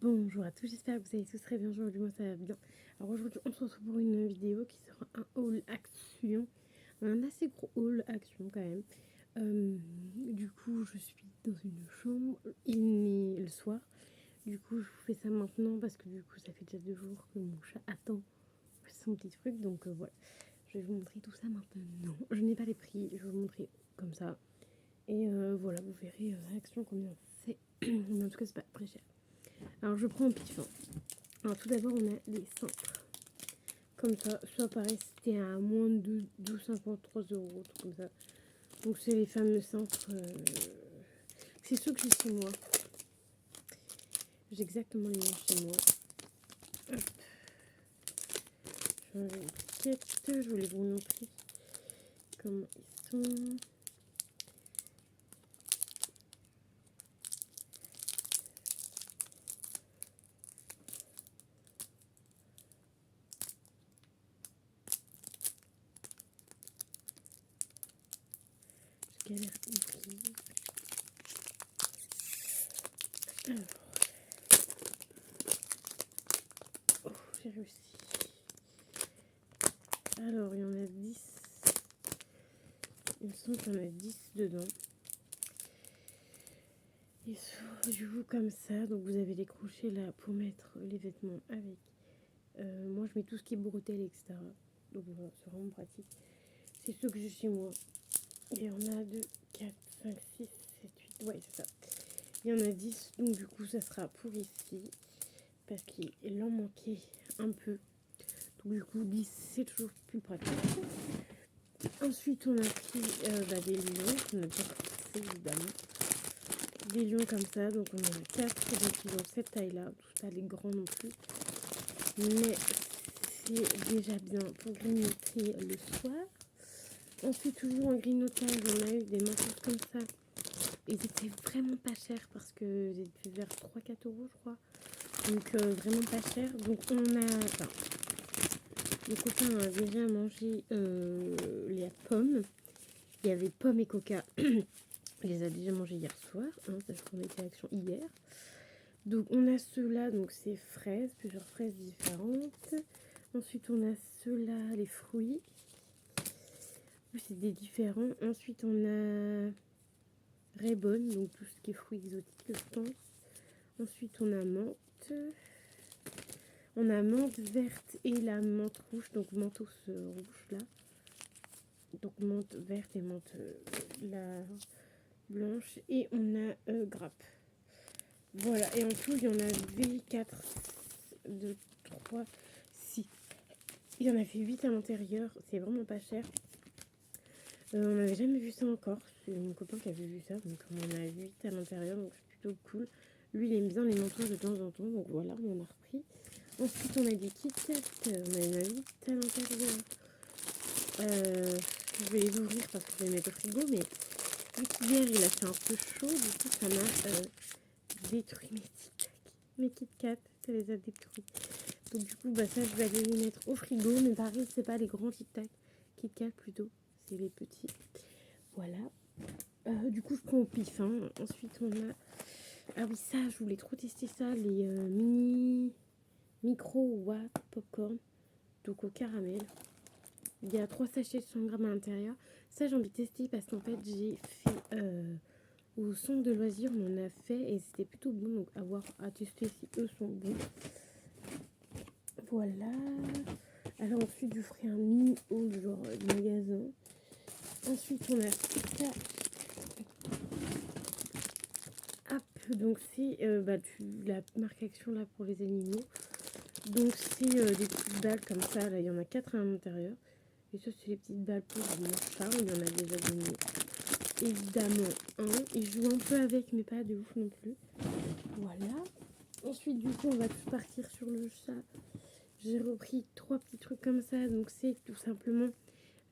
Bonjour à tous, j'espère que vous allez tous très bien. Aujourd'hui, moi ça va bien. Alors aujourd'hui, on se retrouve pour une vidéo qui sera un haul action. Un assez gros haul action quand même. Du coup, je suis dans une chambre. Il est le soir. Du coup, je vous fais ça maintenant parce que du coup, ça fait déjà 2 jours que mon chat attend son petit truc. Donc voilà, je vais vous montrer tout ça maintenant. Je n'ai pas les prix, je vais vous montrer comme ça. Et voilà, vous verrez action combien c'est. Mais en tout cas, c'est pas très cher. Alors, je prends un pif. Alors tout d'abord on a les cintres. Comme ça, soit pareil c'était à moins de 12,53 €, tout comme ça. Donc c'est les fameux cintres. C'est ceux que j'ai chez moi. J'ai exactement les mêmes chez moi. Hop. Je vais l'étiquette. Je voulais vous montrer comment ils sont. Je galère à ouvrir. Alors, oh, j'ai réussi. Alors, il y en a 10. Il me semble qu'il y en a 10 dedans. Ils sont du coup comme ça. Donc, vous avez les crochets là pour mettre les vêtements avec. Moi, je mets tout ce qui est bretelles, etc. Donc, voilà, c'est vraiment pratique. C'est ceux que j'ai chez moi. Il y en a 2, 4, 5, 6, 7, 8. Ouais, c'est ça. Il y en a 10. Donc, du coup, ça sera pour ici. Parce qu'il en manquait un peu. Donc, du coup, 10, c'est toujours plus pratique. Ensuite, on a pris des lions. On a déjà commencé, évidemment. Des lions comme ça. Donc, on en a 4. Donc, ils ont cette taille-là. Tout ça, les grands non plus. Mais c'est déjà bien pour grignoter le soir. Ensuite, toujours en grignotage, on a eu des manteaux comme ça. Ils étaient vraiment pas chers parce que c'était vers 3-4 € je crois. Donc vraiment pas cher. Donc on a... Enfin, le copain a déjà mangé les pommes. Il y avait pommes et coca. Il les a déjà mangés hier soir. Hein, sachant qu'on était à action hier. Donc on a ceux-là, donc c'est fraises, plusieurs fraises différentes. Ensuite on a ceux-là, les fruits. C'est des différents. Ensuite on a Raybon, donc tout ce qui est fruits exotiques je pense. Ensuite on a menthe. On a menthe verte et la menthe rouge, donc mentos rouge là. Donc menthe verte et menthe la blanche. Et on a grappe. Voilà, et en tout il y en avait 4, 2, 3, 6. Il y en avait 8 à l'intérieur, c'est vraiment pas cher. On n'avait jamais vu ça encore, c'est mon copain qui avait vu ça, donc on en a 8 à l'intérieur, donc c'est plutôt cool. Lui il aime bien les manteaux de temps en temps, donc voilà, on en a repris. Ensuite on a des Kit Kat, on en a 8 à l'intérieur. Je vais les ouvrir parce que je vais les mettre au frigo, mais vu qu'hier il a fait un peu chaud, du coup ça m'a détruit mes Kit Kat, ça les a détruits. Donc du coup ça je vais aller les mettre au frigo, mais pareil c'est pas les grands Kit Kat plutôt, c'est les petits. Voilà. Du coup je prends au pif. Hein. Ensuite on a... Ah oui ça, je voulais trop tester ça, les mini micro watt popcorn, donc au caramel. Il y a 3 sachets de 100 grammes à l'intérieur. Ça j'ai envie de tester parce qu'en fait j'ai fait au centre de loisirs, on en a fait et c'était plutôt bon, donc à voir, à tester si eux sont bons. Voilà. Alors ensuite je ferai un mini haul genre de magasin. Ensuite on a ça. Hop, donc c'est la marque Action là pour les animaux. Donc c'est des petites balles comme ça, là il y en a 4 à l'intérieur. Et ça c'est les petites balles pour mon chat, il y en a déjà donné évidemment un. Il joue un peu avec mais pas de ouf non plus. Voilà. Ensuite du coup on va tout partir sur le chat. J'ai repris 3 petits trucs comme ça, donc c'est tout simplement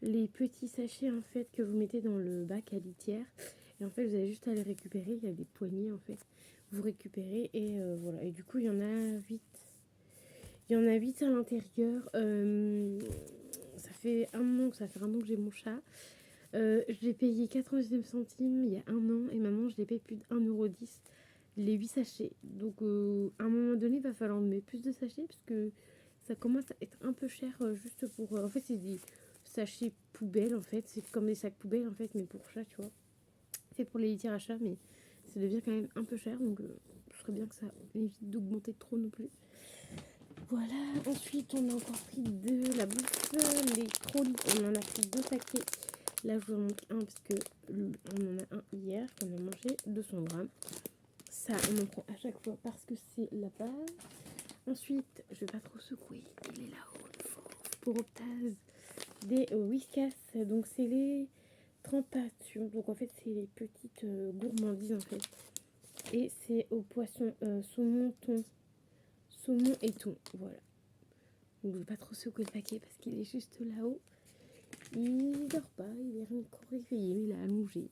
les petits sachets en fait que vous mettez dans le bac à litière. Et en fait vous avez juste à les récupérer, il y a des poignées en fait. Vous récupérez et voilà. Et du coup il y en a 8. Il y en a 8 à l'intérieur. Ça fait un an que j'ai mon chat. Je l'ai payé 99 centimes il y a un an et maintenant je l'ai payé plus de 1,10 € les 8 sachets. Donc à un moment donné, il va falloir en mettre plus de sachets parce que ça commence à être un peu cher juste pour... en fait, c'est des sachets poubelles en fait. C'est comme des sacs poubelles en fait, mais pour chat, tu vois. C'est pour les litières à chat, mais ça devient quand même un peu cher. Donc ce serait bien que ça évite d'augmenter trop non plus. Voilà, ensuite on a encore pris de la bouffe, les trolls, on en a pris 2 paquets. Là je vous en montre un parce que on en a un hier qu'on a mangé, 200 grammes. Ça on en prend à chaque fois parce que c'est la base. Ensuite, je vais pas trop secouer, il est là-haut, le fauve, pour Optase. Des Whiskas, donc c'est les trempatures, donc en fait c'est les petites gourmandises en fait. Et c'est au poisson, saumon, thon. Saumon et thon, voilà. Donc je vais pas trop secouer le paquet parce qu'il est juste là-haut. Il dort pas, il est encore réveillé, mais il a allongé.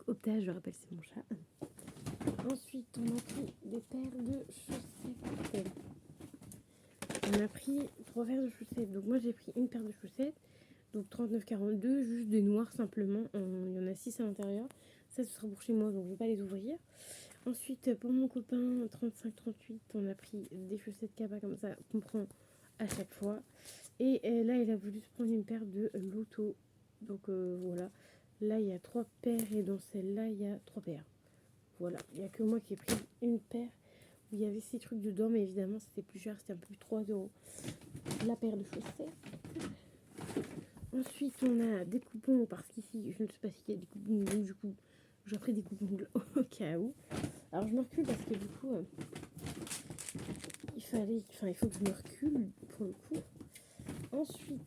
Optage, je rappelle, c'est mon chat. Ensuite, on a pris des paires de chaussettes. On a pris 3 paires de chaussettes. Donc moi j'ai pris une paire de chaussettes. Donc 39,42, juste des noirs simplement. Il y en a 6 à l'intérieur. Ça ce sera pour chez moi, donc je vais pas les ouvrir. Ensuite, pour mon copain, 35-38, on a pris des chaussettes Kappa comme ça, qu'on prend à chaque fois. Et là, il a voulu se prendre une paire de Loto. Donc voilà. Là, il y a 3 paires et dans celle-là, il y a 3 paires. Voilà. Il n'y a que moi qui ai pris une paire où il y avait 6 trucs dedans, mais évidemment, c'était plus cher. C'était un peu plus 3 € la paire de chaussettes. Ensuite, on a des coupons parce qu'ici, je ne sais pas s'il y a des coupons. Donc, du coup, j'ai pris des coupons au cas où. Alors, je me recule parce que du coup, il faut que je me recule pour le coup. Ensuite,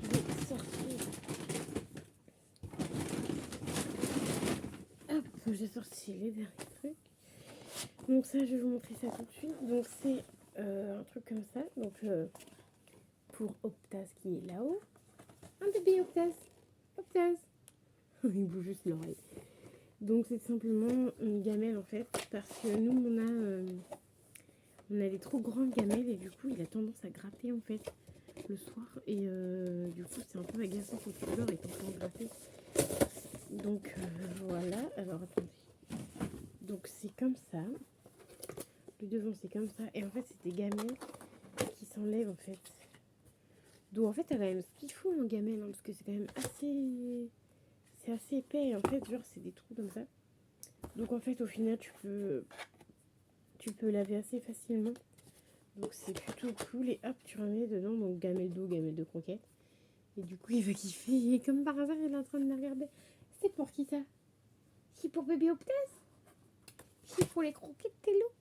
j'ai sorti. Hop, j'ai sorti les derniers trucs. Donc ça, je vais vous montrer ça tout de suite. Donc c'est un truc comme ça. Donc pour Optase qui est là-haut. Un bébé Optase. Optase. Il bouge juste l'oreille. Donc c'est simplement une gamelle en fait. Parce que nous, on a des trop grandes gamelles et du coup, il a tendance à gratter en fait le soir. Et du coup, c'est un peu agaçant quand tu dors et t'es en train de gratter. Donc voilà. Alors attendez. Donc c'est comme ça. Le devant c'est comme ça. Et en fait, c'est des gamelles qui s'enlèvent en fait. Donc en fait, elle a même ce qu'il faut en gamelle, hein, parce que c'est quand même assez... C'est assez épais, et en fait, genre, c'est des trous comme ça. Donc en fait, au final, tu peux laver assez facilement. Donc c'est plutôt cool. Et hop, tu remets dedans, donc gamelle d'eau, gamelle de croquettes. Et du coup, il va kiffer. Et comme par hasard, il est en train de me regarder. C'est pour qui ça? C'est pour bébé Optase? C'est pour les croquettes Tello?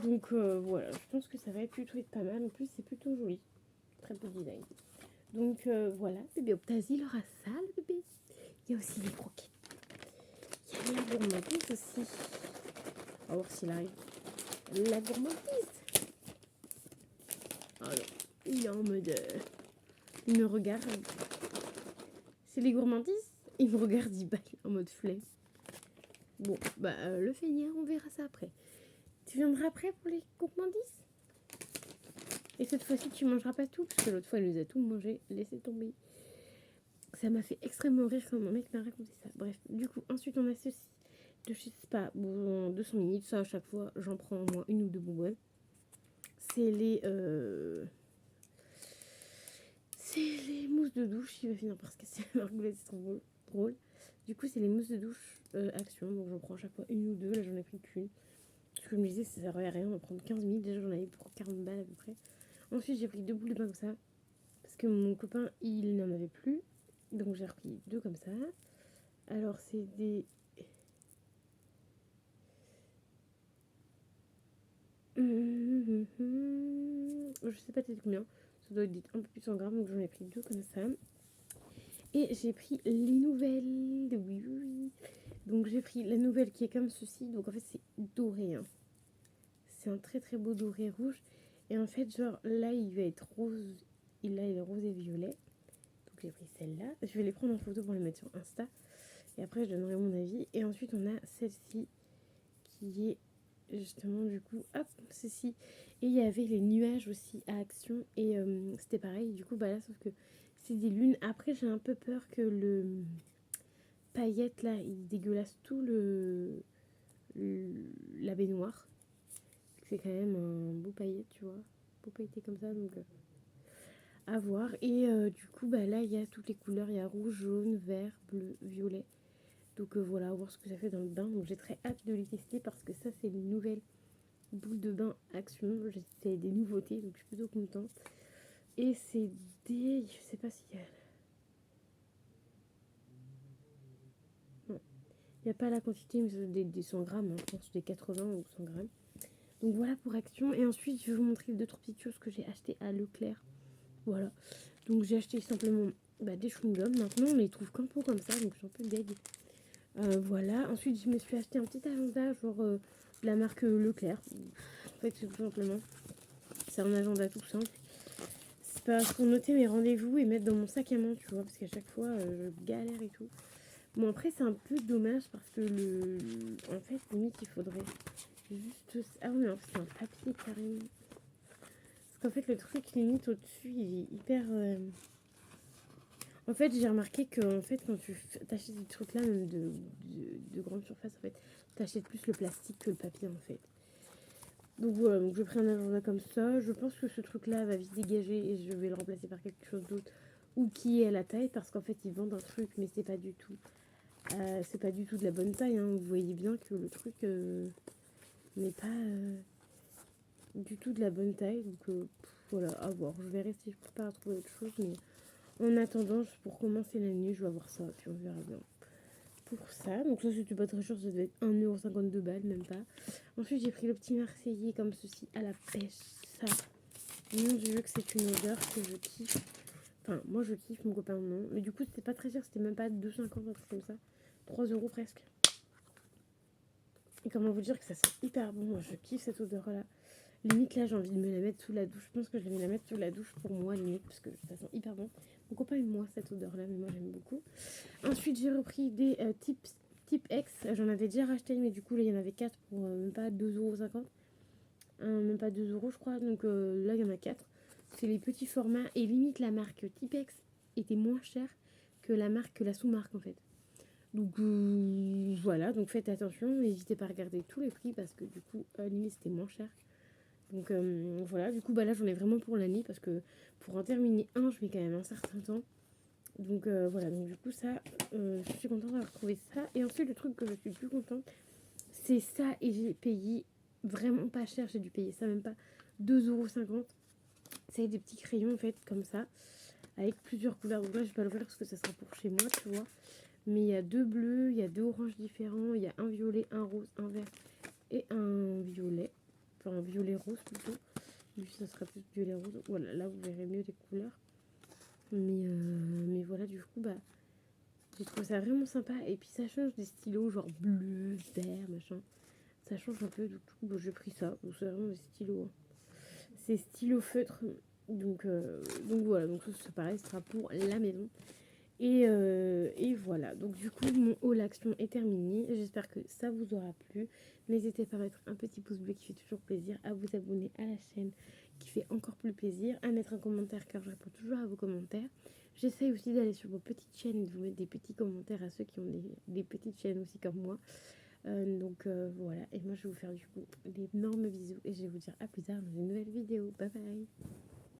Donc voilà, je pense que ça va plutôt être pas mal. En plus, c'est plutôt joli. Très beau design. Donc voilà, bébé Optase, il aura ça, le bébé. Il y a aussi les croquettes. Il y a la gourmandise aussi. On va voir s'il arrive. La gourmandise. Alors, il est en mode... il me regarde. C'est les gourmandises. Il me regarde, il baille en mode flemme. Bon, bah le feignant, on verra ça après. Tu viendras après pour les gourmandises? Et cette fois-ci, tu mangeras pas tout, parce que l'autre fois, il nous a tout mangé. Laissez tomber. Ça m'a fait extrêmement rire quand mon mec m'a raconté ça. Bref, du coup, ensuite, on a ceci de chez Spa. Bon, 200 ml, ça, à chaque fois, j'en prends au moins une ou deux bonbonnes. C'est les mousses de douche. Il va finir parce que c'est margoulette, c'est trop drôle. Du coup, c'est les mousses de douche Action. Donc, j'en prends à chaque fois une ou deux. Là, j'en ai pris qu'une. Parce que je me disais, ça servait à rien d'en prendre 15 000. Déjà, j'en avais pour 40 balles à peu près. Ensuite, j'ai pris 2 boules de pain comme ça. Parce que mon copain, il n'en avait plus. Donc, j'ai repris 2 comme ça. Alors, c'est des... Je sais pas peut-être combien. Ça doit être un peu plus de 100 grammes. Donc, j'en ai pris 2 comme ça. Et j'ai pris les nouvelles. Oui. Donc, j'ai pris la nouvelle qui est comme ceci. Donc, en fait, c'est doré. Hein. C'est un très très beau doré rouge. Et en fait, genre, là, il va être rose. Là, il est rose et violet. Donc, j'ai pris celle-là. Je vais les prendre en photo pour les mettre sur Insta. Et après, je donnerai mon avis. Et ensuite, on a celle-ci qui est justement, du coup, hop, celle-ci. Et il y avait les nuages aussi à Action. Et c'était pareil. Du coup, bah là, sauf que c'est des lunes. Après, j'ai un peu peur que paillettes là, il dégueulasse tout la baignoire. C'est quand même un beau paillette, tu vois. Beau pailleté comme ça, donc à voir. Et du coup, bah là, il y a toutes les couleurs. Il y a rouge, jaune, vert, bleu, violet. Donc voilà, à voir ce que ça fait dans le bain. Donc j'ai très hâte de les tester parce que ça, c'est une nouvelle boule de bain Action. C'est des nouveautés, donc je suis plutôt contente. Et c'est des... Je sais pas s'il y a... Non, il n'y a pas la quantité, mais c'est des 100 grammes. Hein, je pense des 80 ou 100 grammes. Donc voilà pour Action. Et ensuite, je vais vous montrer 2-3 petites choses que j'ai achetées à Leclerc. Voilà. Donc j'ai acheté simplement des chewing-gums. Maintenant, on les trouve qu'un peu comme ça, donc je suis un peu deg. Voilà. Ensuite, je me suis acheté un petit agenda, genre de la marque Leclerc. En fait, c'est tout simplement. C'est un agenda tout simple. C'est pas pour noter mes rendez-vous et mettre dans mon sac à main, tu vois, parce qu'à chaque fois, je galère et tout. Bon, après, c'est un peu dommage parce que en fait, limite, il faudrait juste. Ah oui, non, c'est un papier carrément. Parce qu'en fait, le truc limite au-dessus, il est hyper. En fait, j'ai remarqué que en fait, quand tu t'achètes des trucs là, même de grande surface, en fait, t'achètes plus le plastique que le papier, en fait. Donc voilà, donc j'ai pris un agenda comme ça. Je pense que ce truc-là va vite dégager et je vais le remplacer par quelque chose d'autre ou qui est à la taille parce qu'en fait, ils vendent un truc, mais c'est pas du tout. C'est pas du tout de la bonne taille. Hein. Vous voyez bien que le truc n'est pas du tout de la bonne taille. Donc voilà, à voir. Je verrai si je peux pas trouver autre chose, mais en attendant, pour commencer la nuit, je vais avoir ça, puis on verra bien. Pour ça, donc ça c'était pas très cher, ça devait être 1,52 €, même pas. Ensuite, j'ai pris le petit Marseillais comme ceci à la pêche. Ça, mon dieu, que c'est une odeur que je kiffe. Enfin, moi je kiffe, mon copain non. Mais du coup, c'était pas très cher, c'était même pas 2,50, un truc comme ça. 3 € presque. Et comment vous dire que ça sent hyper bon, moi je kiffe cette odeur-là. Limite là j'ai envie de me la mettre sous la douche. Je pense que je vais me la mettre sous la douche pour moi limite parce que ça sent hyper bon. Mon copain aime moins cette odeur là mais moi j'aime beaucoup. Ensuite j'ai repris des type X. J'en avais déjà racheté mais du coup là il y en avait 4 pour même pas 2,50 €. Même pas 2 € je crois. Donc là il y en a 4. C'est les petits formats et limite la marque type X était moins chère que la sous-marque en fait. Donc voilà, donc faites attention, n'hésitez pas à regarder tous les prix parce que du coup limite c'était moins cher. Donc voilà, du coup là j'en ai vraiment pour l'année parce que pour en terminer un, je mets quand même un certain temps. Donc voilà, donc du coup ça, je suis contente d'avoir trouvé ça. Et ensuite le truc que je suis plus contente, c'est ça et j'ai payé vraiment pas cher, j'ai dû payer ça même pas 2,50 €. C'est des petits crayons en fait comme ça, avec plusieurs couleurs. Donc là je vais pas l'ouvrir parce que ça sera pour chez moi, tu vois. Mais il y a 2 bleus, il y a 2 oranges différents, il y a un violet, un rose, un vert et un violet. Enfin un violet rose plutôt. Lui ça sera plus violet rose. Voilà, là vous verrez mieux les couleurs. Mais voilà, du coup j'ai trouvé ça vraiment sympa. Et puis ça change des stylos genre bleu, vert, machin. Ça change un peu, du coup j'ai pris ça. Donc c'est vraiment des stylos. Hein. C'est stylo feutre. Donc voilà, donc ça pareil, ce sera pour la maison. Et voilà, donc du coup mon haul action est terminé. J'espère que ça vous aura plu. N'hésitez pas à mettre un petit pouce bleu qui fait toujours plaisir, à vous abonner à la chaîne qui fait encore plus plaisir, à mettre un commentaire car je réponds toujours à vos commentaires. J'essaye aussi d'aller sur vos petites chaînes et de vous mettre des petits commentaires à ceux qui ont des petites chaînes aussi comme moi. Donc voilà, et moi je vais vous faire du coup d'énormes bisous et je vais vous dire à plus tard dans une nouvelle vidéo. Bye bye.